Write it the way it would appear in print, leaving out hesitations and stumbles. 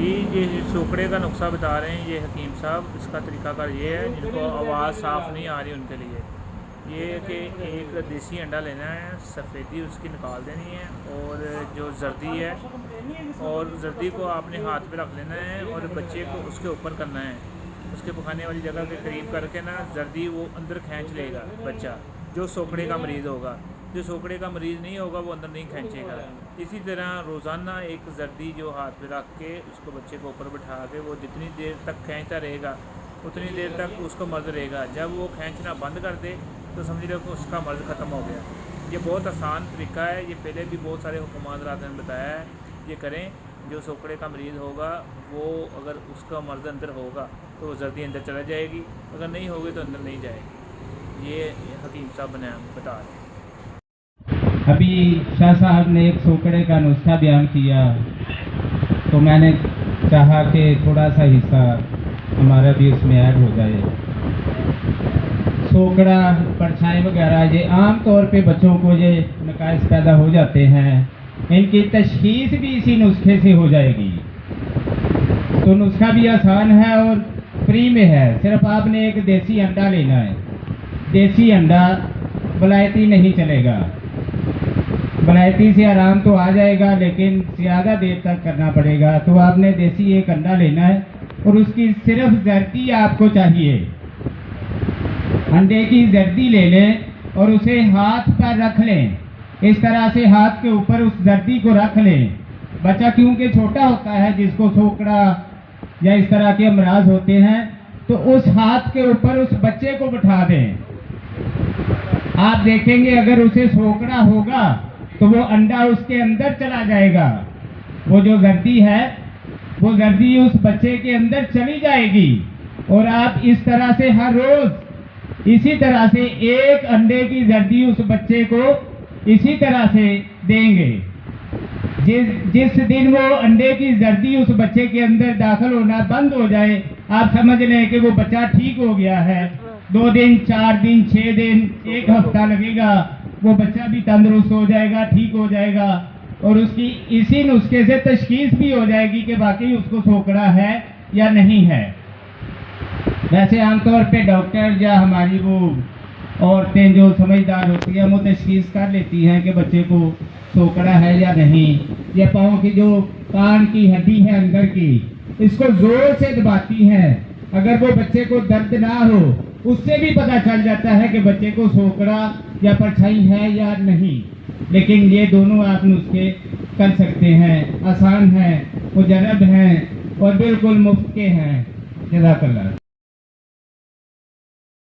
ये सोकड़े का नुस्खा बता रहे हैं ये हकीम साहब। इसका तरीकाकार ये है, जिनको आवाज़ साफ़ नहीं आ रही उनके लिए ये है कि एक देसी अंडा लेना है, सफ़ेदी उसकी निकाल देनी है, और जो जर्दी है और जर्दी को आपने हाथ पे रख लेना है और बच्चे को उसके ऊपर करना है, उसके पखाने वाली जगह के करीब करके ना जर्दी वो अंदर खींच लेगा बच्चा, जो सोकड़े का मरीज़ होगा। जो सोकड़े का मरीज़ नहीं होगा वो अंदर नहीं खींचेगा। इसी तरह रोज़ाना एक जर्दी जो हाथ पे रख के उसको बच्चे को ऊपर बिठा के वो जितनी देर तक खींचता रहेगा उतनी देर तक उसको मर्ज़ रहेगा। जब वो खींचना बंद कर दे तो समझ लो कि उसका मर्ज़ ख़त्म हो गया। ये बहुत आसान तरीका है, ये पहले भी बहुत सारे हुक्मात ने बताया है। ये करें, जो सोकड़े का मरीज़ होगा वो अगर उसका मर्ज़ अंदर होगा तो वो जल्दी अंदर चला जाएगी, अगर नहीं होगी तो अंदर नहीं जाएगी। ये हकीम साहब बता रहे हैं। अभी शाह साहब ने एक सोकड़े का नुस्खा बयान किया, तो मैंने चाहा कि थोड़ा सा हिस्सा हमारा भी उसमें ऐड हो जाए। सोकड़ा, परछाई वगैरह ये आम तौर पे बच्चों को ये नकाइस पैदा हो जाते हैं, इनकी तशखीस भी इसी नुस्खे से हो जाएगी। तो नुस्खा भी आसान है और फ्री में है। सिर्फ आपने एक देसी अंडा लेना है। देसी अंडा, वलायती नहीं चलेगा। वलायती से आराम तो आ जाएगा लेकिन ज़्यादा देर तक करना पड़ेगा। तो आपने देसी एक अंडा लेना है और उसकी सिर्फ जर्दी आपको चाहिए। अंडे की जर्दी ले लें और उसे हाथ पर रख लें। इस तरह से हाथ के ऊपर उस जर्दी को रख लें। बच्चा क्योंकि छोटा होता है, जिसको सोकड़ा या इस तरह के अमराज होते हैं, तो उस हाथ के ऊपर उस बच्चे को बिठा दें। आप देखेंगे अगर उसे सोकड़ा होगा तो वो अंडा उसके अंदर चला जाएगा। वो जो जर्दी है वो जर्दी उस बच्चे के अंदर चली जाएगी। और आप इस तरह से हर रोज इसी तरह से एक अंडे की जर्दी उस बच्चे को इसी तरह से देंगे। जिस दिन वो अंडे की जर्दी उस बच्चे के अंदर दाखिल होना बंद हो जाए, आप समझ लें कि वो बच्चा ठीक हो गया है। 2 दिन, 4 दिन, 6 दिन, 1 हफ्ता लगेगा, वो बच्चा भी तंदुरुस्त हो जाएगा, ठीक हो जाएगा। और उसकी इसी नुस्खे से तशखीस भी हो जाएगी कि वाकई उसको सोकड़ा है या नहीं है। वैसे आमतौर पे डॉक्टर या हमारी वो औरतें जो समझदार होती हैं वो तशखीस कर लेती हैं कि बच्चे को सोकड़ा है या नहीं। या पाँव की जो कान की हड्डी है अंदर की, इसको जोर से दबाती हैं। अगर वो बच्चे को दर्द ना हो उससे भी पता चल जाता है कि बच्चे को सोकड़ा या परछाई है या नहीं। लेकिन ये दोनों आप नुस्खे कर सकते हैं, आसान हैं, मुजरब हैं और बिल्कुल मुफ्त के हैं। जज़ाकल्लाह।